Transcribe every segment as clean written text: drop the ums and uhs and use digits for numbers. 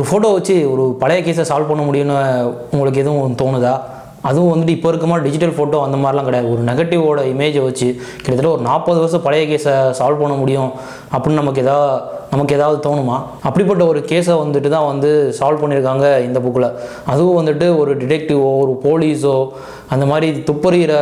ஒரு ஃபோட்டோ வச்சு ஒரு பழைய கேஸை சால்வ் பண்ண முடியும்னு உங்களுக்கு எதுவும் தோணுதா? அதுவும் வந்துட்டு இப்போ இருக்க மாதிரி டிஜிட்டல் ஃபோட்டோ அந்த மாதிரிலாம் கிடையாது. ஒரு நெகட்டிவோட இமேஜை வச்சு கிட்டத்தட்ட ஒரு 40 வருஷம் பழைய கேஸை சால்வ் பண்ண முடியும் அப்படின்னு நமக்கு ஏதாவது தோணுமா? அப்படிப்பட்ட ஒரு கேஸை வந்துட்டு தான் வந்து சால்வ் பண்ணியிருக்காங்க இந்த புக்கில். அதுவும் வந்துட்டு ஒரு டிடெக்டிவோ ஒரு போலீஸோ அந்த மாதிரி துப்பறிகிற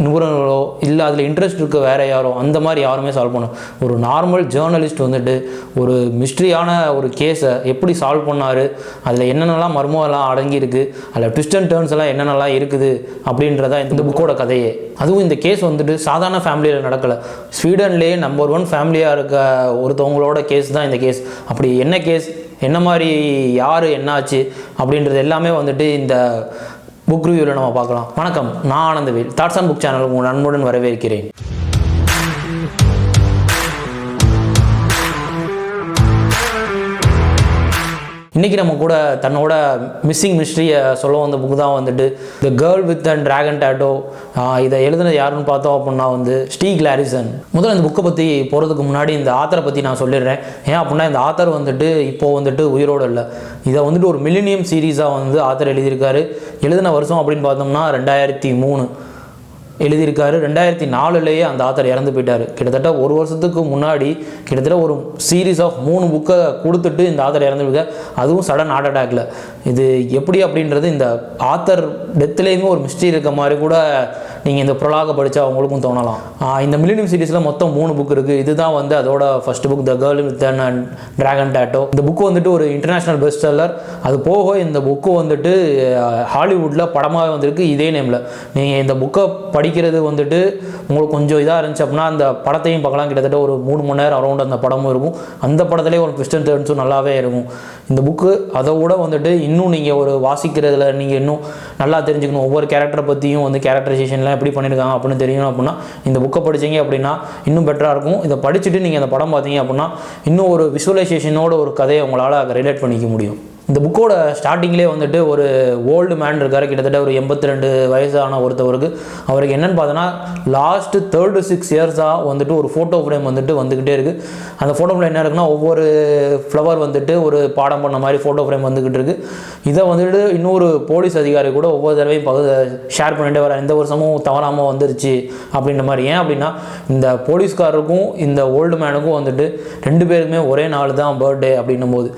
நிபுணர்களோ இல்லை அதில் இன்ட்ரெஸ்ட் இருக்க வேற யாரோ அந்த மாதிரி யாருமே சால்வ் பண்ண ஒரு நார்மல் ஜேர்னலிஸ்ட் வந்துட்டு ஒரு மிஸ்ட்ரியான ஒரு கேஸை எப்படி சால்வ் பண்ணார், அதில் என்னென்னலாம் மர்மம்லாம் அடங்கியிருக்கு, அதில் ட்விஸ்ட் அண்ட் டர்ன்ஸ் எல்லாம் என்னென்னலாம் இருக்குது அப்படின்றதான் இந்த புக்கோட கதையே. அதுவும் இந்த கேஸ் வந்துட்டு சாதாரண ஃபேமிலியில் நடக்கலை. ஸ்வீடன்லேயே நம்பர் 1 ஃபேமிலியாக இருக்க ஒருத்தவங்களோட கேஸ் தான் இந்த கேஸ். அப்படி என்ன கேஸ், என்ன மாதிரி யார் என்னாச்சு அப்படின்றது எல்லாமே வந்துட்டு இந்த புக் ரிவ்யூவில் நம்ம பார்க்கலாம். வணக்கம், நான் Anandavel. Thoughts on book channel உங்கள் அன்புடன் வரவேற்கிறேன். இன்றைக்கி நம்ம கூட தன்னோட மிஸ்ஸிங் மிஸ்ட்ரியை சொல்ல வந்த புக்கு தான் வந்துட்டு the girl with and dragon tattoo. இதை எழுதுனது யாருன்னு பார்த்தோம் அப்படின்னா வந்து ஸ்டீக் லாரிசன். முதல்ல இந்த புக்கை பற்றி போகிறதுக்கு முன்னாடி இந்த ஆத்தரை பற்றி நான் சொல்லிடுறேன். ஏன் அப்படின்னா இந்த ஆத்தர் வந்துட்டு இப்போது வந்துட்டு உயிரோடு இல்லை. இதை வந்துட்டு ஒரு மில்லினியம் சீரீஸாக வந்து ஆத்தர் எழுதியிருக்காரு. எழுதின வருஷம் அப்படின்னு பார்த்தோம்னா 2003 எழுதியிருக்காரு. 2004 அந்த ஆத்தர் இறந்து போயிட்டார். கிட்டத்தட்ட ஒரு வருஷத்துக்கு முன்னாடி கிட்டத்தட்ட ஒரு சீரீஸ் ஆஃப் 3 புக்கை கொடுத்துட்டு இந்த ஆத்தர் இறந்து போயிருக்கார். அதுவும் சடன் ஹார்ட் அட்டாக்ல. இது எப்படி அப்படின்றது இந்த ஆத்தர் டெத்துலேயுமே ஒரு மிஸ்ட்ரி இருக்க மாதிரி கூட நீங்கள் இந்த ப்ரொலாக படித்தா அவங்களுக்கும் தோணலாம். இந்த மில்லினியம் சீரீஸில் மொத்தம் 3 புக் இருக்குது. இதுதான் வந்து அதோட first book, the girl with and dragon tattoo. இந்த புக்கு வந்துட்டு ஒரு இன்டர்நேஷ்னல் பெஸ்ட் செல்லர். அது போக இந்த புக்கு வந்துட்டு ஹாலிவுட்டில் படமாகவே வந்திருக்கு இதே நேமில். நீங்கள் இந்த புக்கை படிக்கிறது வந்துட்டு உங்களுக்கு கொஞ்சம் இதாக இருந்துச்சு அப்படின்னா அந்த படத்தையும் பார்க்கலாம். கிட்டத்தட்ட ஒரு 3 மணி நேரம் அரௌண்ட் அந்த படமும் இருக்கும். அந்த படத்துலேயே ஒரு ட்விஸ்ட் அண்ட் டர்ன்ஸும் நல்லாவே இருக்கும். இந்த புக்கு அதை விட வந்துட்டு இன்னும் நீங்கள் ஒரு வாசிக்கிறதுல நீங்கள் இன்னும் நல்லா தெரிஞ்சுக்கணும், ஒவ்வொரு கேரக்டரை பற்றியும் வந்து கேரக்டரைசேஷன்லாம் எப்படி பண்ணியிருக்காங்க அப்படின்னு தெரியணும் அப்படின்னா இந்த புக்கை படிச்சிங்க அப்படின்னா இன்னும் பெட்டராக இருக்கும். இதை படிச்சுட்டு நீங்கள் அந்த படம் பார்த்தீங்க அப்படின்னா இன்னும் ஒரு விசுவலைசேஷனோட ஒரு கதையை உங்களால் அதை ரிலேட் பண்ணிக்க முடியும். இந்த புக்கோட ஸ்டார்டிங்லேயே வந்துட்டு ஒரு ஓல்டு மேன் இருக்கார். கிட்டத்தட்ட ஒரு 82 வயசான ஒருத்தவருக்கு. அவருக்கு என்னென்னு பார்த்தோன்னா லாஸ்ட் 36 இயர்ஸாக வந்துட்டு ஒரு ஃபோட்டோ ஃப்ரேம் வந்துக்கிட்டே இருக்குது. அந்த ஃபோட்டோ ஃப்ரேம் என்ன இருக்குன்னா ஒவ்வொரு ஃப்ளவர் வந்துட்டு ஒரு பாடம் பண்ண மாதிரி ஃபோட்டோ ஃப்ரேம் வந்துக்கிட்டு இருக்குது. இதை வந்துட்டு இன்னொரு போலீஸ் அதிகாரி கூட ஒவ்வொரு தடவையும் ஷேர் பண்ணிட்டு வர இந்த வருஷமும் தவறாமல் வந்துருச்சு அப்படின்ற மாதிரி. ஏன் அப்படின்னா இந்த போலீஸ்காரருக்கும் இந்த ஓல்டு மேனுக்கும் வந்துட்டு 2 பேருக்குமே ஒரே நாள் தான் பர்த்டே அப்படின்னும் போது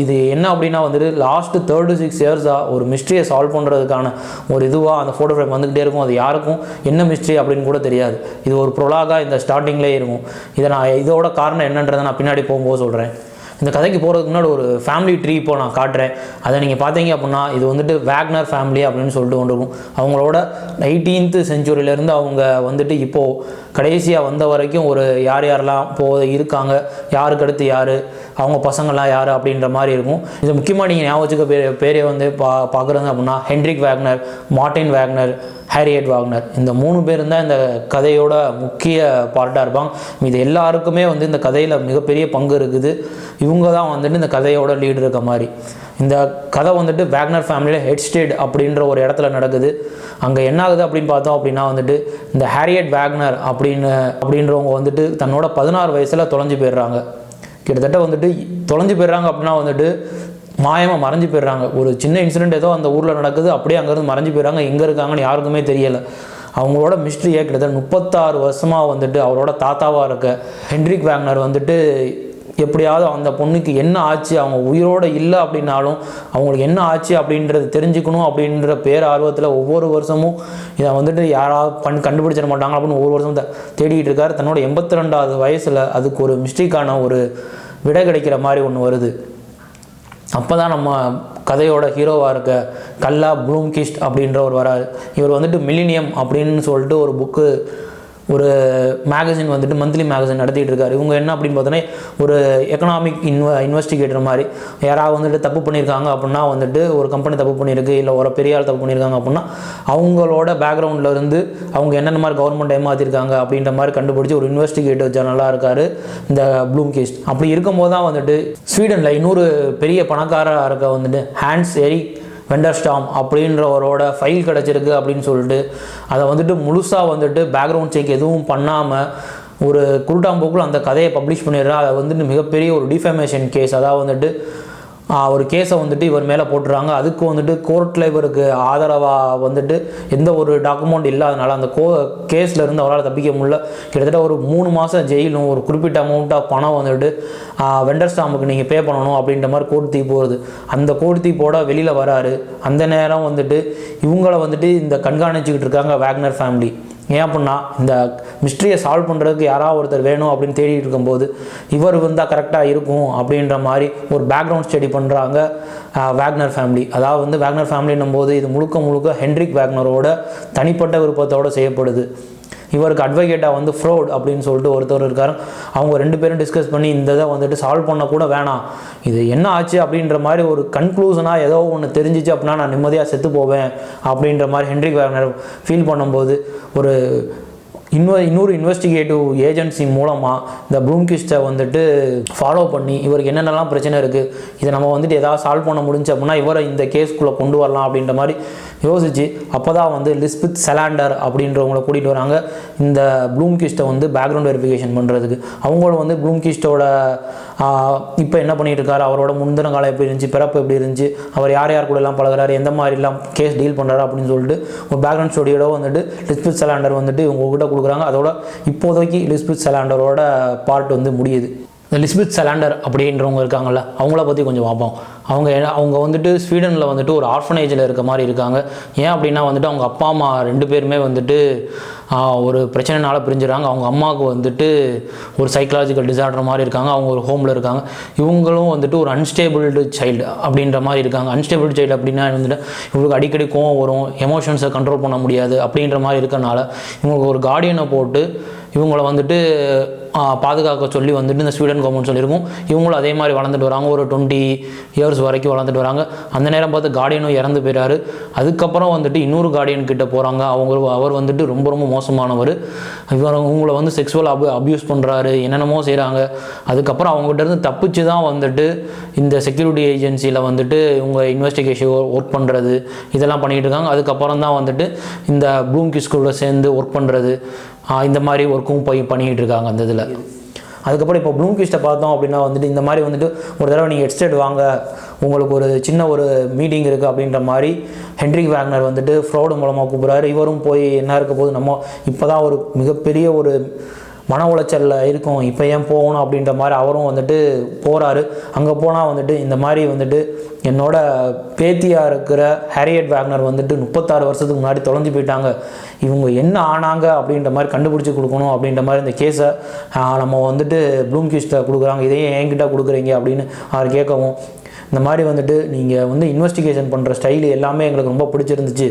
இது என்ன அப்படின்னா வந்துட்டு லாஸ்ட் 36 இயர்ஸாக ஒரு மிஸ்ட்ரியை சால்வ் பண்ணுறதுக்கான ஒரு இதுவாக அந்த ஃபோட்டோ ஃப்ரேம் வந்துக்கிட்டே இருக்கும். அது யாருக்கும் என்ன மிஸ்ட்ரி அப்படின்னு கூட தெரியாது. இது ஒரு ப்ரொலாகாக இந்த ஸ்டார்டிங்லேயே இருக்கும். இதோட காரணம் என்னன்றதை நான் பின்னாடி போகும்போது சொல்கிறேன். இந்த கதைக்கு போகிறதுக்கு முன்னாடி ஒரு ஃபேமிலி ட்ரீ இப்போ நான் காட்டுறேன். அதை நீங்கள் பார்த்தீங்க அப்படின்னா இது வந்துட்டு வேக்னர் ஃபேமிலி அப்படின்னு சொல்லிட்டு கொண்டு இருக்கும். அவங்களோட 18th செஞ்சுரியிலேருந்து அவங்க வந்துட்டு இப்போது கடைசியாக வந்த வரைக்கும் ஒரு யாரெல்லாம் இருக்காங்க, யாருக்கு அடுத்து யார், அவங்க பசங்கள்லாம் யார் அப்படின்ற மாதிரி இருக்கும். இது முக்கியமாக நீங்கள் ஞாபகம் வச்சுக்க பேரே வந்து பார்க்குறது அப்படின்னா Henrik Wagner, Martin Wagner, Harriet Wagner. இந்த 3 பேர் தான் இந்த கதையோட முக்கிய பார்ட்டாக இருப்பாங்க. இது எல்லாருக்குமே வந்து இந்த கதையில் மிகப்பெரிய பங்கு இருக்குது. இவங்க தான் வந்துட்டு இந்த கதையோட லீடு இருக்க மாதிரி. இந்த கதை வந்துட்டு வேக்னர் ஃபேமிலியில் ஹெட்ஸ்டேட் அப்படின்ற ஒரு இடத்துல நடக்குது. அங்கே என்ன ஆகுது அப்படின்னு பார்த்தோம் அப்படின்னா வந்துட்டு இந்த ஹேரியட் வேக்னர் அப்படின்றவங்க வந்துட்டு தன்னோட 16 வயசில் தொலைஞ்சு போயிடுறாங்க. கிட்டத்தட்ட வந்துட்டு தொலைஞ்சு போயிடுறாங்க அப்படின்னா வந்துட்டு மாயமாக மறைஞ்சு போயிடுறாங்க. ஒரு சின்ன இன்சிடென்ட் ஏதோ அந்த ஊரில் நடக்குது, அப்படியே அங்கேருந்து மறைஞ்சு போயிடுறாங்க. எங்கே இருக்காங்கன்னு யாருக்குமே தெரியலை. அவங்களோட மிஸ்ட்ரியை கிட்டத்தட்ட 36 வருஷமாக வந்துட்டு அவரோட தாத்தாவாக இருக்க ஹென்ரிக் வேக்னர் வந்துட்டு எப்படியாவது அந்த பொண்ணுக்கு என்ன ஆச்சு, அவங்க உயிரோடு இல்லை அப்படின்னாலும் அவங்களுக்கு என்ன ஆச்சு அப்படின்றது தெரிஞ்சுக்கணும் அப்படின்ற ஆர்வத்தில் ஒவ்வொரு வருஷமும் இதை வந்துட்டு யாராவது கண்டுபிடிச்சிட மாட்டாங்க அப்படின்னு ஒவ்வொரு வருஷமும் தேடிக்கிட்டு இருக்காரு. தன்னோட 82வது வயசில் அதுக்கு ஒரு மிஸ்ட்ரிக்கான ஒரு விடை கிடைக்கிற மாதிரி ஒன்று வருது. அப்போ தான் நம்ம கதையோட ஹீரோவாக இருக்க கல்லா ப்ளூம்கிஸ்ட் அப்படின்றவர் வராரு. இவர் வந்துட்டு மில்லினியம் அப்படின்னு சொல்லிட்டு ஒரு புக்கு, ஒரு மேகசின் வந்துட்டு மந்த்லி மேகசின் நடத்திட்டு இருக்காரு. இவங்க என்ன அப்படின்னு பார்த்தோன்னா ஒரு எக்கனாமிக் இன்வெஸ்டிகேட்டர் மாதிரி. யாராவது வந்துட்டு தப்பு பண்ணியிருக்காங்க அப்படின்னா வந்துட்டு ஒரு கம்பெனி தப்பு பண்ணியிருக்கு, இல்லை ஒரு பெரிய ஆள் தப்பு பண்ணியிருக்காங்க அப்படின்னா அவங்களோட பேக்ரவுண்டில் இருந்து அவங்க என்னென்ன மாதிரி கவர்மெண்ட் ஏமாற்றிருக்காங்க அப்படின்ற மாதிரி கண்டுபிடிச்சி ஒரு இன்வெஸ்டிகேட்டிவ் ஜேர்னலாக இருக்கார் இந்த ப்ளூம்கிஸ்ட். அப்படி இருக்கும்போது தான் வந்துட்டு ஸ்வீடனில் இன்னொரு பெரிய பணக்காரராக இருக்க வந்துட்டு ஹான்ஸ் எரிக் வெண்டர்ஸ்டாம் அப்படின்றவரோட ஃபைல் கிடச்சிருக்கு அப்படின்னு சொல்லிட்டு அதை வந்துட்டு முழுசாக வந்துட்டு பேக்ரவுண்ட் செக் எதுவும் பண்ணாமல் ஒரு குருட்டாம்போக்கில் அந்த கதையை பப்ளிஷ் பண்ணிடுறா. அதை வந்துட்டு மிகப்பெரிய ஒரு டிஃபேமேஷன் கேஸ், அதாவது வந்துட்டு ஒரு கேஸை வந்துட்டு இவர் மேலே போட்டுறாங்க. அதுக்கு வந்துட்டு கோர்ட்டில் இவருக்கு ஆதரவாக வந்துட்டு எந்த ஒரு டாக்குமெண்ட் இல்லாதனால அந்த கேஸில் இருந்து அவரால் தப்பிக்க முடியல. கிட்டத்தட்ட ஒரு 3 மாதம் ஜெயிலும், ஒரு குறிப்பிட்ட அமௌண்ட் ஆஃப் பணம் வந்துட்டு வெண்டர் ஸ்டாம்புக்கு நீங்கள் பே பண்ணணும் அப்படின்ற மாதிரி கோர்ட் தீர்ப்பு வருது. அந்த கோர்ட் தீர்ப்போட வெளியில் வராரு. அந்த நேரம் வந்துட்டு இவங்கள வந்துட்டு இந்த கண்காணிச்சுக்கிட்டு இருக்காங்க வேக்னர் ஃபேமிலி. ஏன் அப்படின்னா இந்த மிஸ்ட்ரியை சால்வ் பண்ணுறதுக்கு யாராவது ஒருத்தர் வேணும் அப்படின்னு தேடிட்டு இருக்கும்போது இவர் வந்தால் கரெக்டாக இருக்கும் அப்படின்ற மாதிரி ஒரு பேக்ரவுண்ட் ஸ்டடி பண்ணுறாங்க வேக்னர் ஃபேமிலி. அதாவது வந்து வேக்னர் ஃபேமிலின்னும் போது இது முழுக்க முழுக்க ஹென்ரிக் வேக்னரோட தனிப்பட்ட விருப்பத்தோடு செய்யப்படுது. இவருக்கு அட்வொகேட்டாக வந்து ஃப்ரோட் அப்படின்னு சொல்லிட்டு ஒருத்தர் இருக்கார். அவங்க 2 பேரும் டிஸ்கஸ் பண்ணி இந்த இதை வந்துட்டு சால்வ் பண்ண கூட வேணாம், இது என்ன ஆச்சு அப்படின்ற மாதிரி ஒரு கன்க்ளூஷனாக ஏதோ ஒன்று தெரிஞ்சிச்சு அப்படின்னா நான் நிம்மதியாக செத்து போவேன் அப்படின்ற மாதிரி ஹென்ரிக் வேக்னர் ஃபீல் பண்ணும்போது ஒரு இன்னொரு இன்வெஸ்டிகேட்டிவ் ஏஜென்சி மூலமாக இந்த ப்ளூம்கிஸ்ட்டை வந்துட்டு ஃபாலோ பண்ணி இவருக்கு என்னென்னலாம் பிரச்சனை இருக்குது, இதை நம்ம வந்துட்டு எதாவது சால்வ் பண்ண முடிஞ்சு அப்படின்னா இவரை இந்த கேஸ்க்குள்ளே கொண்டு வரலாம் அப்படின்ற மாதிரி யோசிச்சு அப்போ தான் வந்து லிஸ்பெத் செலாண்டர் அப்படின்றவங்களை கூட்டிகிட்டு வராங்க இந்த ப்ளூம்கிஸ்ட்டை வந்து பேக்ரவுண்ட் வெரிஃபிகேஷன் பண்ணுறதுக்கு. அவங்களும் வந்து ப்ளூம்கிஸ்ட்டோட இப்போ என்ன பண்ணிகிட்டு இருக்காரு, அவரோட முந்தின காலம் எப்படி இருந்துச்சு, பிறப்பு எப்படி இருந்துச்சு, அவர் யார் யார் கூட எல்லாம் பழகிறாரு, எந்த மாதிரிலாம் கேஸ் டீல் பண்ணுறாரு அப்படின்னு சொல்லிட்டு ஒரு பேக்ரவுண்ட் ஸ்டோரியோட வந்துட்டு லிஸ்பெத் செலாண்டர் வந்துட்டு இவங்ககிட்ட கொடுக்குறாங்க. அதோட இப்போதைக்கு லிஸ்பெத் செலாண்டரோட பார்ட் வந்து முடியுது. இந்த லிஸ்பெத் செலாண்டர் அப்படின்றவங்க இருக்காங்கள்ல, அவங்கள பற்றி கொஞ்சம் பார்ப்போம். அவங்க வந்துட்டு ஸ்வீடனில் வந்துட்டு ஒரு ஆர்ஃபனேஜில் இருக்க மாதிரி இருக்காங்க. ஏன் அப்படின்னா வந்துட்டு அவங்க அப்பா அம்மா 2 பேருமே வந்துட்டு ஒரு பிரச்சனைனால பிரிஞ்சுறாங்க. அவங்க அம்மாவுக்கு வந்துட்டு ஒரு சைக்கலாஜிக்கல் டிசார்டர் மாதிரி இருக்காங்க. அவங்க ஒரு ஹோமில் இருக்காங்க. இவங்களும் வந்துட்டு ஒரு அன்ஸ்டேபிள்டு சைல்டு அப்படின்ற மாதிரி இருக்காங்க. அன்ஸ்டேபிள் சைல்டு அப்படின்னா வந்துட்டு இவங்களுக்கு அடிக்கடி கோவம் வரும், எமோஷன்ஸை கண்ட்ரோல் பண்ண முடியாது அப்படின்ற மாதிரி இருக்கனால இவங்களுக்கு ஒரு கார்டியனை போட்டு இவங்களை வந்துட்டு பாதுகாக்க சொல்லி வந்துட்டு இந்த ஸ்வீடன் கவர்மெண்ட் சொல்லியிருக்கும். இவங்களும் அதே மாதிரி வளர்ந்துட்டு வராங்க. ஒரு 20 இயர்ஸ் வரைக்கும் வளர்ந்துட்டு வராங்க. அந்த நேரம் பார்த்து கார்டியனும் இறந்து போயிறாரு. அதுக்கப்புறம் வந்துட்டு இன்னொரு கார்டியன் கிட்ட போகிறாங்க. அவர் வந்துட்டு ரொம்ப ரொம்ப மோசமானவர். இவங்களை வந்து செக்ஸுவல் அப்யூஸ் பண்ணுறாரு, என்னென்னமோ செய்கிறாங்க. அதுக்கப்புறம் அவங்ககிட்ட இருந்து தப்பிச்சு தான் வந்துட்டு இந்த செக்யூரிட்டி ஏஜென்சியில் வந்துட்டு இவங்க இன்வெஸ்டிகேஷன் ஒர்க் பண்ணுறது இதெல்லாம் பண்ணிகிட்டு இருக்காங்க. அதுக்கப்புறம் தான் வந்துட்டு இந்த ப்ளூம்கிஸ்ட்குள்ளே சேர்ந்து ஒர்க் பண்ணுறது இந்த மாதிரி ஒர்க்கும் போய் பண்ணிக்கிட்டு இருக்காங்க அந்த இதில். அதுக்கப்புறம் இப்போ ப்ளூம்கிஸ்ட்டை பார்த்தோம் அப்படின்னா வந்துட்டு இந்த மாதிரி வந்துட்டு ஒரு தடவை நீங்கள் எஸ்டேட் வாங்க, உங்களுக்கு ஒரு சின்ன ஒரு மீட்டிங் இருக்குது அப்படின்ற மாதிரி ஹென்ரிக் வேக்னர் வந்துட்டு ஃப்ராடு மூலமாக கூப்பிட்றாரு. இவரும் போய் என்ன இருக்க போது, நம்ம இப்போ தான் ஒரு மிகப்பெரிய ஒரு மன உளைச்சலில் இருக்கும், இப்போ ஏன் போகணும் அப்படின்ற மாதிரி அவரும் வந்துட்டு போகிறாரு. அங்கே போனால் வந்துட்டு இந்த மாதிரி வந்துட்டு என்னோட பேத்தியாக இருக்கிற ஹேரியட் வேக்னர் வந்துட்டு 36 வருஷத்துக்கு முன்னாடி தொலைஞ்சு போயிட்டாங்க, இவங்க என்ன ஆனாங்க அப்படின்ற மாதிரி கண்டுபிடிச்சி கொடுக்கணும் அப்படின்ற மாதிரி இந்த கேஸை நம்ம வந்துட்டு ப்ளூம்கிஸ்ட்டை கொடுக்குறாங்க. இதையும் என்கிட்ட கொடுக்குறீங்க அப்படின்னு அவர் கேட்கவும் இந்த மாதிரி வந்துட்டு நீங்கள் வந்து இன்வெஸ்டிகேஷன் பண்ணுற ஸ்டைலு எல்லாமே எங்களுக்கு ரொம்ப பிடிச்சிருந்துச்சு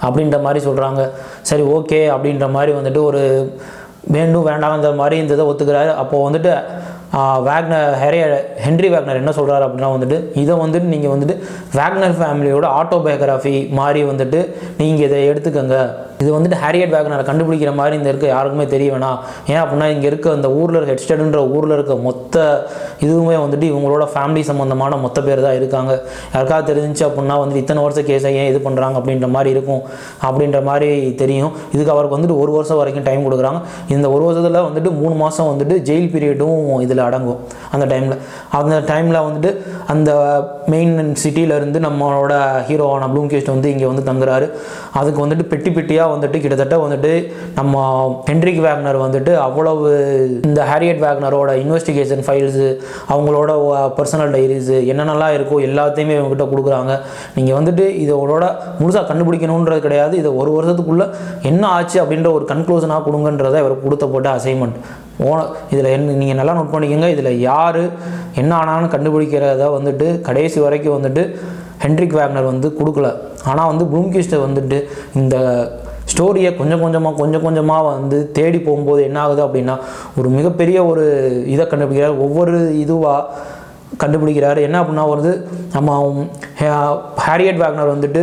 அப்படின்ற மாதிரி சொல்கிறாங்க. சரி ஓகே அப்படின்ற மாதிரி வந்துட்டு ஒரு வேண்டும் வேண்டாங்கிற மாதிரி இந்த இதை ஒத்துக்கிறாரு. அப்போது வந்துட்டு ஹென்ரி வேக்னர் என்ன சொல்கிறாரு அப்படின்னா வந்துட்டு இதை வந்துட்டு நீங்கள் வந்துட்டு வேக்னர் ஃபேமிலியோட ஆட்டோபயோகிராஃபி மாதிரி வந்துட்டு நீங்கள் இதை எடுத்துக்கோங்க. இது வந்துட்டு ஹேரியட் வேக்னரை கண்டுபிடிக்கிற மாதிரி இந்த இருக்க யாருக்குமே தெரிய வேணாம். ஏன் அப்படின்னா இங்கே இருக்க அந்த ஊரில் இருக்க ஹெட்ஸ்டேடுன்ற ஊரில் இருக்க மொத்த இதுவுமே வந்துட்டு இவங்களோட ஃபேமிலி சம்மந்தமான மொத்த பேர் தான் இருக்காங்க. யாருக்காவது தெரிஞ்சிச்சு அப்படின்னா வந்துட்டு இத்தனை வருஷம் கேஸை ஏன் இது பண்ணுறாங்க அப்படின்ற மாதிரி இருக்கும் அப்படின்ற மாதிரி தெரியும். இதுக்கு அவருக்கு வந்துட்டு 1 வருஷம் வரைக்கும் டைம் கொடுக்குறாங்க. இந்த 1 வருஷத்தில் வந்துட்டு 3 மாதம் வந்துட்டு ஜெயில் பீரியடும் இதில் அடங்கும். அந்த டைமில் வந்துட்டு அந்த மெயின் சிட்டியிலேருந்து நம்மளோட ஹீரோவான ப்ளூம்கிஸ்ட் வந்து இங்கே வந்து தங்குறாரு. அதுக்கு வந்துட்டு பெட்டி பெட்டியாக வந்துட்டு கிட்டத்தட்ட வந்துட்டு நம்ம ஹென்ரிக் வேக்னர் வந்துட்டு அவ்வளவு இந்த ஹேரியட் வேக்னரோட இன்வெஸ்டிகேஷன் ஃபைல்ஸு, அவங்களோட பர்சனல் டைரிஸு என்னென்னலாம் இருக்கோ எல்லாத்தையுமே இவங்ககிட்ட கொடுக்குறாங்க. நீங்கள் வந்துட்டு இதோட முழுசாக கண்டுபிடிக்கணுன்றது கிடையாது, இதை 1 வருஷத்துக்குள்ளே என்ன ஆச்சு அப்படின்ற ஒரு கன்க்ளூஷனாக கொடுங்கன்றதை இவர் போட்ட அசைன்மெண்ட். இதில் நீங்கள் நல்லா நோட் பண்ணிக்கோங்க, இதில் யார் என்ன ஆனான்னு கண்டுபிடிக்கிறத வந்துட்டு கடைசி வரைக்கும் வந்துட்டு ஹென்ரிக் வேக்னர் வந்து கொடுக்கல. ஆனால் வந்து ப்ளூம்கிஸ்ட்டை வந்துட்டு இந்த ஸ்டோரியை கொஞ்சம் கொஞ்சமாக வந்து தேடி போகும்போது என்ன ஆகுது அப்படின்னா ஒரு மிகப்பெரிய ஒரு இதை கண்டுபிடிக்கிறார். ஒவ்வொரு இதுவாக கண்டுபிடிக்கிறாரு. என்ன அப்படின்னா வருது, நம்ம ஹேரியட் வேக்னர் வந்துட்டு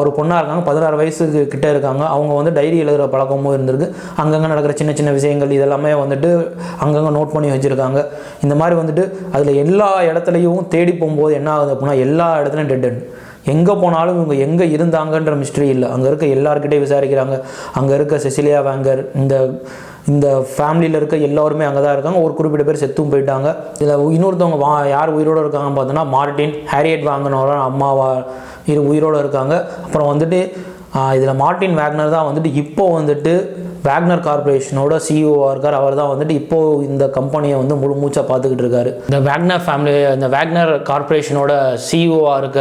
ஒரு பொண்ணாக இருக்காங்க, 16 வயசுக்கு கிட்டே இருக்காங்க. அவங்க வந்து டைரி எழுதுகிற பழக்கமும் இருந்திருக்கு. அங்கங்கே நடக்கிற சின்ன சின்ன விஷயங்கள் இதெல்லாமே வந்துட்டு அங்கங்கே நோட் பண்ணி வச்சுருக்காங்க. இந்த மாதிரி வந்துட்டு அதில் எல்லா இடத்துலையும் தேடி போகும்போது என்ன ஆகுது அப்படின்னா எல்லா இடத்துலையும் டெட். எங்கே போனாலும் இவங்க எங்கே இருந்தாங்கன்ற மிஸ்ட்ரி இல்லை. அங்கே இருக்க எல்லாருக்கிட்டே விசாரிக்கிறாங்க. அங்கே இருக்க செசிலியா வேங்கர், இந்த இந்த ஃபேமிலியில் இருக்க எல்லோருமே அங்கே தான் இருக்காங்க. ஒரு குறிப்பிட்ட பேர் செத்தும் போயிட்டாங்க. இதில் இன்னொருத்தவங்க யார் உயிரோடு இருக்காங்கன்னு பார்த்தோன்னா மார்ட்டின், ஹேரியட் வேக்னரோட அம்மாவா உயிரோடு இருக்காங்க. அப்புறம் வந்துட்டு இதில் மார்ட்டின் வேக்னர் தான் வந்துட்டு இப்போது வந்துட்டு வேக்னர் கார்பரேஷனோட சிஇஓவாக இருக்கார். அவர் தான் வந்துட்டு இப்போது இந்த கம்பெனியை வந்து முழு மூச்சாக பார்த்துக்கிட்டு இருக்காரு. இந்த வேக்னர் ஃபேமிலி, இந்த வேக்னர் கார்பரேஷனோட சிஇஓவாக இருக்க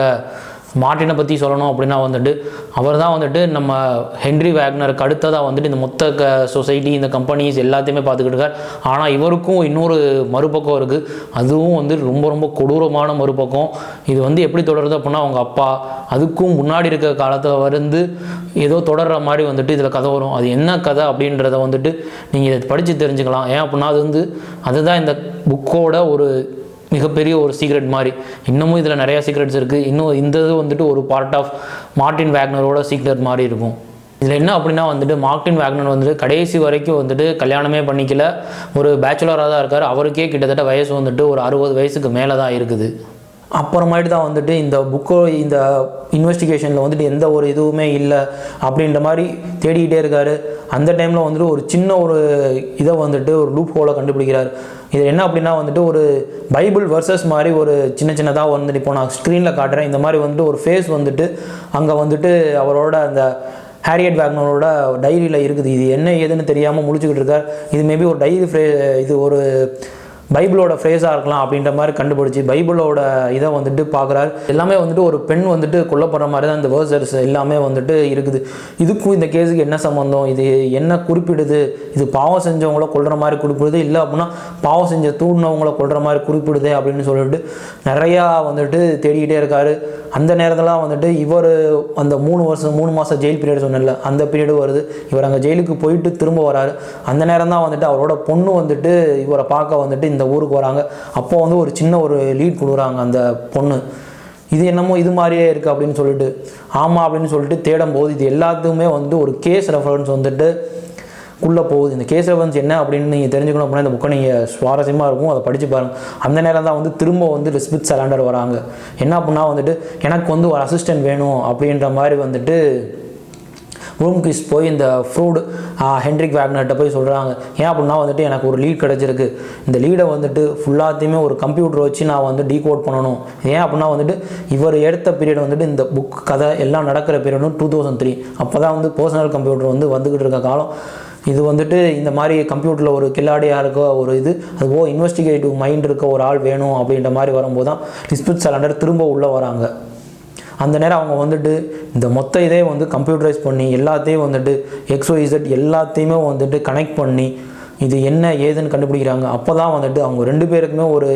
மார்ட்டினை பற்றி சொல்லணும் அப்படின்னா வந்துட்டு அவர் தான் வந்துட்டு நம்ம ஹென்ரி வேக்னருக்கு அடுத்ததாக வந்துட்டு இந்த மொத்த சொசைட்டி, இந்த கம்பெனிஸ் எல்லாத்தையுமே பார்த்துக்கிட்டு இருக்கார். ஆனால் இவருக்கும் இன்னொரு மறுபக்கம் இருக்குது. அதுவும் வந்து ரொம்ப ரொம்ப கொடூரமான மறுபக்கம். இது வந்து எப்படி தொடருது அப்படின்னா அவங்க அப்பா அதுக்கும் முன்னாடி இருக்க காலத்தில் வந்து ஏதோ தொடர்ற மாதிரி வந்துட்டு இதில் கதை வரும். அது என்ன கதை அப்படின்றத வந்துட்டு நீங்கள் இதை படித்து தெரிஞ்சுக்கலாம். ஏன் அப்படின்னா அதுதான் இந்த புக்கோட ஒரு மிகப்பெரிய ஒரு சீக்ரெட் மாதிரி. இன்னமும் இதில் நிறையா சீக்ரெட்ஸ் இருக்குது. இன்னும் இந்த இது வந்துட்டு ஒரு பார்ட் ஆஃப் மார்ட்டின் வேக்னரோட சீக்ரெட் மாதிரி இருக்கும். இதில் என்ன அப்படின்னா வந்துட்டு மார்ட்டின் வேக்னர் வந்துட்டு கடைசி வரைக்கும் வந்துட்டு கல்யாணமே பண்ணிக்கல, ஒரு பேச்சுலராக தான் இருக்கார். அவருக்கே கிட்டத்தட்ட வயசு வந்துட்டு ஒரு 60 வயசுக்கு மேலே தான் இருக்குது. அப்புறமாயிட்டு தான் வந்துட்டு இந்த இந்த இன்வெஸ்டிகேஷனில் வந்துட்டு எந்த ஒரு இதுவுமே இல்லை அப்படின்ற மாதிரி தேடிக்கிட்டே இருக்கார். அந்த டைமில் வந்துட்டு ஒரு சின்ன ஒரு இதை வந்துட்டு ஒரு லூப் ஹோலை கண்டுபிடிக்கிறார். இது என்ன அப்படின்னா வந்துட்டு ஒரு பைபிள் வர்சஸ் மாதிரி ஒரு சின்னதாக வந்துட்டு இப்போ நான் ஸ்க்ரீனில் காட்டுறேன். இந்த மாதிரி வந்துட்டு ஒரு ஃபேஸ் வந்துட்டு அங்கே வந்துட்டு அவரோட அந்த ஹேரியட் வேக்னரோட டைரியில் இருக்குது. இது என்ன ஏதுன்னு தெரியாமல் முழிச்சுக்கிட்டு இருக்கார். இது மேபி ஒரு டைரி இது ஒரு பைபிளோட ஃப்ரேஸாக இருக்கலாம் அப்படின்ற மாதிரி கண்டுபிடிச்சி பைபிளோட இதை வந்துட்டு பார்க்குறாரு. எல்லாமே வந்துட்டு ஒரு பெண் வந்துட்டு கொல்லப்படுற மாதிரி தான் இந்த வேர்சஸ் எல்லாமே வந்துட்டு இருக்குது. இதுக்கும் இந்த கேஸுக்கு என்ன சம்மந்தம், இது என்ன குறிப்பிடுது, இது பாவம் செஞ்சவங்கள கொல்ற மாதிரி குறிப்பிடுது, இல்லை அப்படின்னா பாவம் செஞ்ச தூண்டினவங்கள கொல்ற மாதிரி குறிப்பிடுது அப்படின்னு சொல்லிட்டு நிறையா வந்துட்டு தேடிக்கிட்டே இருக்காரு. அந்த நேரத்தில் வந்துட்டு இவர் அந்த 3 மாதம் ஜெயில் பீரியட் சொன்னல அந்த பீரியடு வருது. இவர் அங்கே ஜெயிலுக்கு போயிட்டு திரும்ப வராரு. அந்த நேரம் தான் வந்துட்டு அவரோட பொண்ணு வந்துட்டு இவரை பார்க்க வந்துட்டு இந்த ஊருக்கு வராங்க. அப்போ வந்து ஒரு சின்ன ஒரு லீட் கொடுக்குறாங்க அந்த பொண்ணு. இது என்னமோ இது மாதிரியே இருக்குது அப்படின்னு சொல்லிட்டு ஆமாம் அப்படின்னு சொல்லிட்டு தேடும் போது இது எல்லாத்துக்குமே வந்துட்டு ஒரு கேஸ் ரெஃபரன்ஸ் வந்துட்டு உள்ளே போகுது. இந்த கேஸ் ரெஃபரன்ஸ் என்ன அப்படின்னு நீங்கள் தெரிஞ்சுக்கணும் அப்படின்னா இந்த புக்கை நீங்கள் சுவாரஸ்யமாக இருக்கும், அதை படித்து பாருங்கள். அந்த நேரம் தான் வந்து திரும்ப வந்து லிஸ்பெத் சலாண்டர் வராங்க. என்ன அப்படின்னா வந்துட்டு எனக்கு வந்து ஒரு அசிஸ்டன்ட் வேணும் அப்படின்ற மாதிரி வந்துட்டு ப்ளூம்கிஸ்ட் போய் இந்த ஹென்ரிக் வேக்னர்கிட்ட போய் சொல்கிறாங்க. ஏன் அப்படின்னா வந்துட்டு எனக்கு ஒரு லீட் கிடச்சிருக்கு, இந்த லீடை வந்துட்டு ஃபுல்லாத்தையுமே ஒரு கம்ப்யூட்டர் வச்சு நான் வந்து டீகோட் பண்ணணும். ஏன் அப்படின்னா வந்துட்டு இவர் எடுத்த பீரியட் வந்துட்டு இந்த புக் கதை எல்லாம் நடக்கிற பீரியடும் 2003. அப்போ தான் வந்து பர்சனல் கம்ப்யூட்டர் வந்துக்கிட்டு இருக்க காலம். இது வந்துட்டு இந்த மாதிரி கம்ப்யூட்டரில் ஒரு கில்லாடியாக இருக்க ஒரு இது, அதுபோக இன்வெஸ்டிகேட்டிவ் மைண்ட் இருக்க ஒரு ஆள் வேணும் அப்படின்ற மாதிரி வரும்போது தான் லிஸ்பெத் சலாண்டர் திரும்ப உள்ளே வராங்க. அந்த நேரம் அவங்க வந்துட்டு இந்த மொத்த இதே வந்து கம்ப்யூட்டரைஸ் பண்ணி எல்லாத்தையும் வந்துட்டு XYZ எல்லாத்தையுமே வந்துட்டு கனெக்ட் பண்ணி இது என்ன ஏதுன்னு கண்டுபிடிக்கிறாங்க. அப்போ தான் வந்துட்டு அவங்க 2 பேருக்குமே ஒரு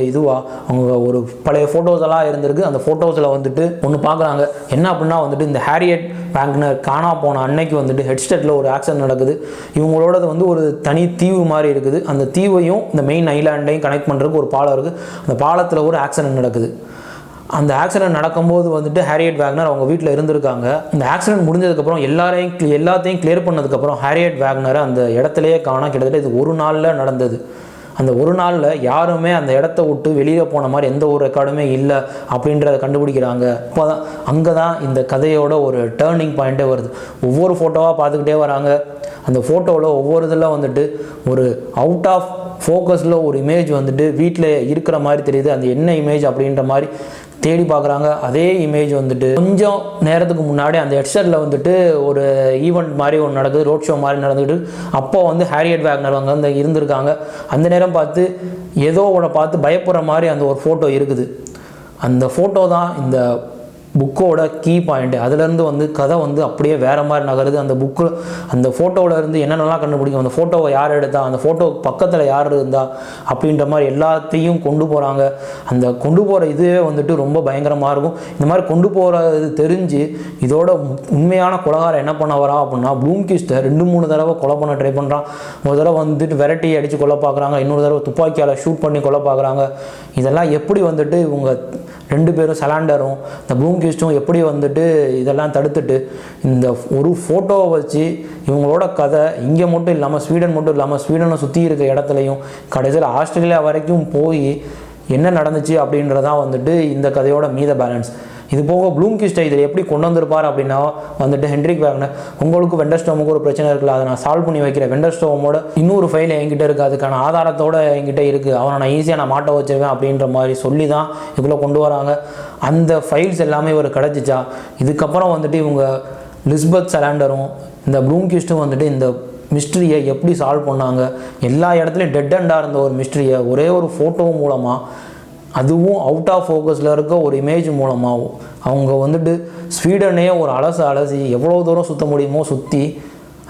அவங்க ஒரு பழைய ஃபோட்டோஸெல்லாம் இருந்திருக்கு. அந்த ஃபோட்டோஸில் வந்துட்டு ஒன்று பார்க்குறாங்க. என்ன அப்படின்னா வந்துட்டு இந்த ஹேரியட் வேக்னர் காணா போன அன்னைக்கு வந்துட்டு ஹெட்ஸ்டெட்டில் ஒரு ஆக்சிடென்ட் நடக்குது. இவங்களோடது வந்து ஒரு தனி தீவு மாதிரி இருக்குது. அந்த தீவையும் இந்த மெயின் ஐலாண்டையும் கனெக்ட் பண்ணுறதுக்கு ஒரு பாலம் இருக்குது. அந்த பாலத்தில் ஒரு ஆக்சிடென்ட் நடக்குது. அந்த ஆக்சிடென்ட் நடக்கும்போது வந்துட்டு ஹேரியட் வேக்னர் அவங்க வீட்டில் இருந்திருக்காங்க. இந்த ஆக்சிடென்ட் முடிஞ்சதுக்கப்புறம் எல்லாத்தையும் கிளியர் பண்ணதுக்கப்புறம் ஹேரியட் வேக்னரை அந்த இடத்துலையே காணோம். கிட்டத்தட்ட இது ஒரு நாளில் நடந்தது. அந்த ஒரு நாளில் யாருமே அந்த இடத்த விட்டு வெளியில் போன மாதிரி எந்த ஒரு ரெக்கார்டுமே இல்லை அப்படின்றத கண்டுபிடிக்கிறாங்க. இப்போ தான் அங்கே தான் இந்த கதையோட ஒரு டேர்னிங் பாயிண்ட்டே வருது. ஒவ்வொரு ஃபோட்டோவாக பார்த்துக்கிட்டே வராங்க. அந்த ஃபோட்டோவில் ஒவ்வொரு இதில் வந்துட்டு ஒரு அவுட் ஆஃப் ஃபோக்கஸில் ஒரு இமேஜ் வந்துட்டு வீட்டில் இருக்கிற மாதிரி தெரியுது. அந்த என்ன இமேஜ் அப்படின்ற மாதிரி தேடி பார்க்குறாங்க. அதே இமேஜ் வந்துட்டு கொஞ்சம் நேரத்துக்கு முன்னாடி அந்த ஹெட்செட்டில் வந்துட்டு ஒரு ஈவெண்ட் மாதிரி ஒன்று நடக்குது, ரோட் ஷோ மாதிரி நடந்துக்கிட்டு. அப்போ வந்து ஹேரியட் வேக்னர் அங்கே வந்து இருந்திருக்காங்க. அந்த நேரம் பார்த்து ஏதோ ஒன்று பார்த்து பயப்படுற மாதிரி அந்த ஒரு ஃபோட்டோ இருக்குது. அந்த ஃபோட்டோ தான் இந்த புக்கோட கீ பாயிண்ட்டு. அதுலேருந்து வந்து கதை வந்து அப்படியே வேறு மாதிரி நகருது. அந்த புக்கு அந்த ஃபோட்டோவில் இருந்து என்னென்னலாம் கண்டுபிடிக்கும், அந்த ஃபோட்டோவை யார் எடுத்தா, அந்த ஃபோட்டோ பக்கத்தில் யார் இருந்தா அப்படின்ற மாதிரி எல்லாத்தையும் கொண்டு போகிறாங்க. அந்த கொண்டு போகிற இதுவே வந்துட்டு ரொம்ப பயங்கரமாக இருக்கும். இந்த மாதிரி கொண்டு போகிறது தெரிஞ்சு இதோட உண்மையான கொலைகாரம் என்ன பண்ண வரா அப்படின்னா ப்ளூம்கிஸ்ட்டை 2-3 தடவை கொலை பண்ண ட்ரை பண்ணுறான். ஒரு தடவை வந்துட்டு வெரைட்டி அடித்து கொலை பார்க்குறாங்க, இன்னொரு தடவை துப்பாக்கியால் ஷூட் பண்ணி கொலை பார்க்குறாங்க. இதெல்லாம் எப்படி வந்துட்டு இவங்க 2 பேரும் சலாண்டரும் இந்த ப்ளூம்கிஸ்ட்டும் எப்படி வந்துட்டு இதெல்லாம் தடுத்துட்டு இந்த ஒரு ஃபோட்டோவை வச்சு இவங்களோட கதை இங்கே மட்டும் இல்லாமல் ஸ்வீடன் மட்டும் இல்லாமல் ஸ்வீடனை சுற்றி இருக்க இடத்துலையும் கடைசியில் ஆஸ்திரேலியா வரைக்கும் போய் என்ன நடந்துச்சு அப்படின்றதான் வந்துட்டு இந்த கதையோட மீத பேலன்ஸ். இது போக ப்ளூம்கிஸ்ட்டை இதில் எப்படி கொண்டு வந்திருப்பார் அப்படின்னா வந்துட்டு ஹென்ரிக் வேக்னர், உங்களுக்கு வெண்டர்ஸ்டோமுக்கு ஒரு பிரச்சனை இருக்குல்ல, அதை நான் சால்வ் பண்ணி வைக்கிறேன், வெண்டர்ஸ்டோமோட இன்னொரு ஃபைல் என்கிட்ட இருக்குது, அதுக்கான ஆதாரத்தோடு என்கிட்ட இருக்குது, அவனை நான் ஈஸியாக நான் மாட்ட வச்சிருவேன் அப்படின்ற மாதிரி சொல்லி தான் இதுக்குள்ளே கொண்டு வராங்க. அந்த ஃபைல்ஸ் எல்லாமே இவர் கிடச்சிச்சா, இதுக்கப்புறம் வந்துட்டு இவங்க லிஸ்பத் சலாண்டரும் இந்த ப்ளூம்கிஸ்ட்டும் வந்துட்டு இந்த மிஸ்ட்ரியை எப்படி சால்வ் பண்ணாங்க, எல்லா இடத்துலையும் டெட் அண்டாக இருந்த ஒரு மிஸ்ட்ரியை ஒரே ஒரு ஃபோட்டோ மூலமாக, அதுவும் அவுட் ஆஃப் ஃபோக்கஸில் இருக்க ஒரு இமேஜ் மூலமாக அவங்க வந்துட்டு ஸ்வீடனே ஒரு அலசி எவ்வளோ தூரம் சுற்ற முடியுமோ சுற்றி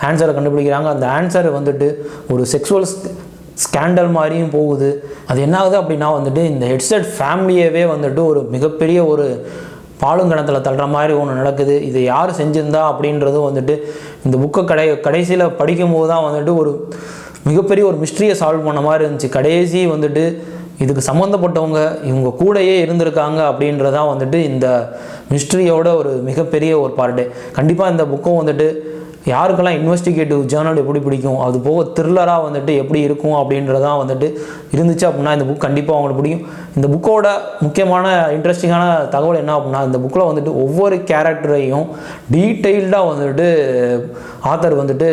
ஆன்சரை கண்டுபிடிக்கிறாங்க. அந்த ஆன்சர் வந்துட்டு ஒரு செக்ஸுவல் ஸ்கேண்டல் மாதிரியும் போகுது. அது என்ன ஆகுது அப்படின்னா வந்துட்டு இந்த ஹெட்செட் ஃபேமிலியவே வந்துட்டு ஒரு மிகப்பெரிய ஒரு பாலுங்கணத்தில் தள்ளுற மாதிரி ஒன்று நடக்குது. இது யார் செஞ்சிருந்தா அப்படின்றது வந்துட்டு இந்த புக்கை கடைசியில் படிக்கும்போது தான் வந்துட்டு ஒரு மிகப்பெரிய ஒரு மிஸ்ட்ரியை சால்வ் பண்ண மாதிரி இருந்துச்சு. கடைசி வந்துட்டு இதுக்கு சம்மந்தப்பட்டவங்க இவங்க கூடயே இருந்திருக்காங்க அப்படின்றதான் வந்துட்டு இந்த மிஸ்ட்ரியோட ஒரு மிகப்பெரிய ஒரு பார்ட்டு. கண்டிப்பாக இந்த புக்கும் வந்துட்டு யாருக்கெல்லாம் இன்வெஸ்டிகேட்டிவ் ஜேர்னல் எப்படி பிடிக்கும், அது போக த்ரில்லராக வந்துட்டு எப்படி இருக்கும் அப்படின்றதான் வந்துட்டு இருந்துச்சு அப்படின்னா இந்த புக் கண்டிப்பாக அவங்களுக்கு பிடிக்கும். இந்த புக்கோட முக்கியமான இன்ட்ரெஸ்டிங்கான தகவல் என்ன அப்படின்னா, இந்த புக்கில் வந்துட்டு ஒவ்வொரு கேரக்டரையும் டீட்டெயில்டாக வந்துட்டு ஆத்தர் வந்துட்டு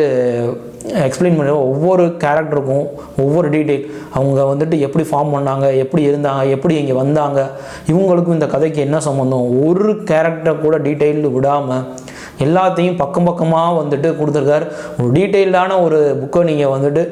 எக்ஸ்பிளைன் பண்ணி ஒவ்வொரு கேரக்டருக்கும் ஒவ்வொரு டீட்டெயில், அவங்க வந்துட்டு எப்படி ஃபார்ம் பண்ணாங்க, எப்படி இருந்தாங்க, எப்படி இங்கே வந்தாங்க, இவங்களுக்கும் இந்த கதைக்கு என்ன சம்மந்தம், ஒரு கேரக்டர் கூட டீட்டெயில்டு விடாமல் எல்லாத்தையும் பக்கமாக வந்துட்டு கொடுத்துருக்காரு. ஒரு டீட்டெயில்டான ஒரு புக்கை நீங்கள் வந்துட்டு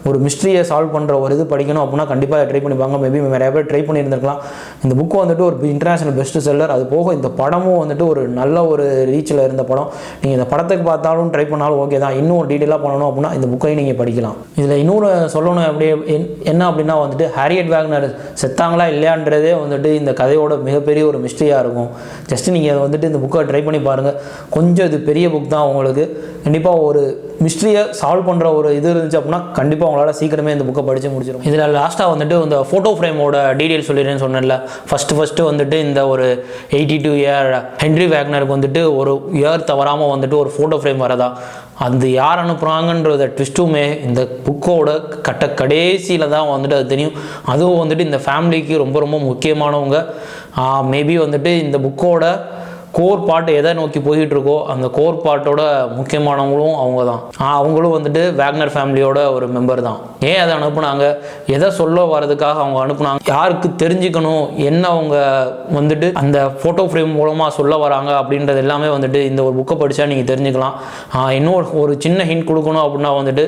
ஒரு மிஸ்ட்ரியை சால்வ் பண்ணுற ஒரு இது படிக்கணும் அப்படின்னா கண்டிப்பாக ட்ரை பண்ணிப்பாங்க. மேபி நிறைய பேர் ட்ரை பண்ணியிருந்திருக்கலாம். இந்த புக்கு வந்துட்டு ஒரு இன்டர்நேஷனல் பெஸ்ட் செல்லர். அது போக இந்த படமும் வந்துட்டு ஒரு நல்ல ஒரு ரீச்சில் இருந்த படம். நீங்கள் இந்த படத்துக்கு பார்த்தாலும் ட்ரை பண்ணாலும் ஓகே தான். இன்னும் ஒரு டீட்டெயிலாக பண்ணணும் அப்படின்னா இந்த புக்கையும் நீங்கள் படிக்கலாம். இதில் இன்னொரு சொல்லணும் அப்படி என்ன அப்படின்னா வந்துட்டு ஹாரியட் வேக்னர் செத்தாங்களா இல்லையான்றதே வந்துட்டு இந்த கதையோட மிகப்பெரிய ஒரு மிஸ்ட்ரியாக இருக்கும். ஜஸ்ட் நீங்கள் அதை வந்துட்டு இந்த புக்கை ட்ரை பண்ணி பாருங்கள். கொஞ்சம் இது பெரிய புக் தான், உங்களுக்கு கண்டிப்பாக ஒரு மிஸ்ட்ரியை சால்வ் பண்ணுற ஒரு இது இருந்துச்சு அப்படின்னா கண்டிப்பாக உங்களால் சீக்கிரமே இந்த புக்கை படித்து முடிச்சிடும். இதில் லாஸ்ட்டாக வந்துட்டு இந்த ஃபோட்டோ ஃப்ரேமோட டீட்டெயில் சொல்லிடுறேன்னு சொன்னேன்ல. ஃபஸ்ட்டு வந்துட்டு இந்த ஒரு 82 இயர் ஹென்ரி வேக்னருக்கு வந்துட்டு ஒரு இயர் தவறாமல் வந்துட்டு ஒரு ஃபோட்டோ ஃப்ரேம் வரதா, அது யார் அனுப்புகிறாங்கன்றத ட்விஸ்ட்டுமே இந்த புக்கோட கடைசியில் தான் வந்துட்டு அது தெரியும். அதுவும் வந்துட்டு இந்த ஃபேமிலிக்கு ரொம்ப ரொம்ப முக்கியமானவங்க. மேபி வந்துட்டு இந்த புக்கோட கோர் பார்ட் எதை நோக்கி போயிட்டு இருக்கோ அந்த கோர் பார்ட்டோட முக்கியமானவங்களும் அவங்க தான். அவங்களும் வந்துட்டு வேக்னர் ஃபேமிலியோட ஒரு மெம்பர் தான். ஏன் அதை அனுப்புனாங்க, எதை சொல்ல வர்றதுக்காக அவங்க அனுப்புனாங்க, யாருக்கு தெரிஞ்சுக்கணும், என்ன அவங்க வந்துட்டு அந்த ஃபோட்டோ ஃப்ரேம் மூலமாக சொல்ல வராங்க அப்படின்றது எல்லாமே வந்துட்டு இந்த ஒரு புக்கை படித்தா நீங்கள் தெரிஞ்சுக்கலாம். இன்னும் ஒரு சின்ன ஹிண்ட் கொடுக்கணும் அப்படின்னா வந்துட்டு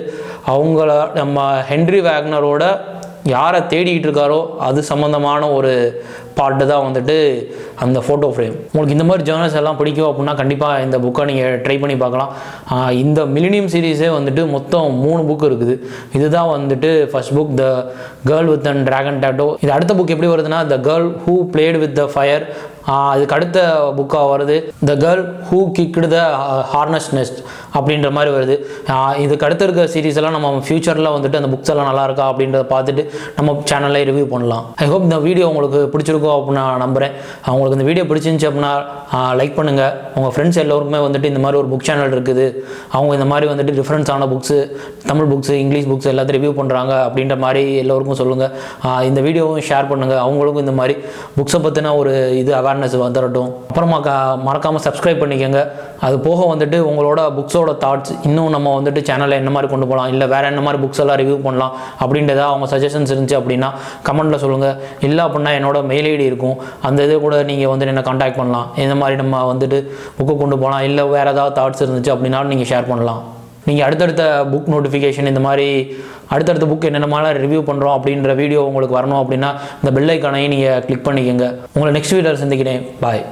அவங்கள நம்ம ஹென்ரி வேக்னரோட யாரை தேடிக்கிட்டு இருக்காரோ அது சம்மந்தமான ஒரு பார்ட்டு தான் வந்துட்டு அந்த ஃபோட்டோ ஃப்ரேம். உங்களுக்கு இந்த மாதிரி ஜேர்னல்ஸ் எல்லாம் பிடிக்கும் அப்படின்னா கண்டிப்பாக இந்த புக்கை நீங்கள் ட்ரை பண்ணி பார்க்கலாம். இந்த மில்லினியம் சீரீஸே வந்துட்டு மொத்தம் 3 புக் இருக்குது. இதுதான் வந்துட்டு first book, the girl with and dragon tattoo. இது அடுத்த புக் எப்படி வருதுன்னா, the girl who played with the fire. அதுக்கு அடுத்த புக்காக வருது the girl who kicked the hornets nest அப்படின்ற மாதிரி வருது. இதுக்கு அடுத்து இருக்க சீரீஸ் எல்லாம் நம்ம ஃபியூச்சரில் வந்துட்டு அந்த புக்ஸ் எல்லாம் நல்லா இருக்கா அப்படின்றத பார்த்துட்டு நம்ம சேனலில் ரிவ்யூ பண்ணலாம். ஐ ஹோப் இந்த வீடியோ உங்களுக்கு பிடிச்சிருக்கும் அப்படின்னு நான் நம்புகிறேன். உங்களுக்கு இந்த வீடியோ பிடிச்சிருந்துச்சு அப்படின்னா லைக் பண்ணுங்கள். உங்கள் ஃப்ரெண்ட்ஸ் எல்லோருக்குமே வந்துட்டு இந்த மாதிரி ஒரு புக் சேனல் இருக்குது, அவங்க இந்த மாதிரி வந்துட்டு டிஃப்ரெண்ட்ஸான books, Tamil books, English books எல்லாத்தையும் ரிவ்யூ பண்ணுறாங்க அப்படின்ற மாதிரி எல்லோருக்கும் சொல்லுங்கள். இந்த வீடியோவும் ஷேர் பண்ணுங்கள், அவங்களுக்கும் இந்த மாதிரி புக்ஸை பற்றின ஒரு இது அவேர்னஸ் வந்துடட்டும். அப்புறமா மறக்காமல் சப்ஸ்கிரைப் பண்ணிக்கோங்க. அது போக வந்துட்டு உங்களோட புக்ஸோட தாட்ஸ், இன்னும் நம்ம வந்துட்டு சேனலில் என்ன மாதிரி கொண்டு போகலாம், இல்லை வேறு என்ன மாதிரி புக்ஸ் எல்லாம் ரிவ்யூ பண்ணலாம் அப்படின்றத அவங்க சஜஷன்ஸ் இருந்துச்சு அப்படின்னா கமெண்ட்டில் சொல்லுங்கள். இல்லை அப்படின்னா என்னோட மெயில் ஐடி இருக்கும், அந்த இது கூட நீங்கள் வந்துட்டு என்ன கான்டாக்ட் பண்ணலாம். இந்த மாதிரி நம்ம வந்துட்டு புக்கு கொண்டு போகலாம், இல்லை வேறு ஏதாவது தாட்ஸ் இருந்துச்சு அப்படின்னாலும் நீங்கள் ஷேர் பண்ணலாம். நீங்கள் அடுத்தடுத்த புக் நோட்டிஃபிகேஷன், இந்த மாதிரி அடுத்தடுத்த புக் என்னென்ன மாதிரி ரிவ்யூ பண்ணுறோம் அப்படின்ற வீடியோ உங்களுக்கு வரணும் அப்படின்னா இந்த பெல் ஐக்கானையும் நீங்கள் கிளிக் பண்ணிக்கோங்க. உங்களை நெக்ஸ்ட் வீடியோவில் சந்திக்கிறேன். பாய்.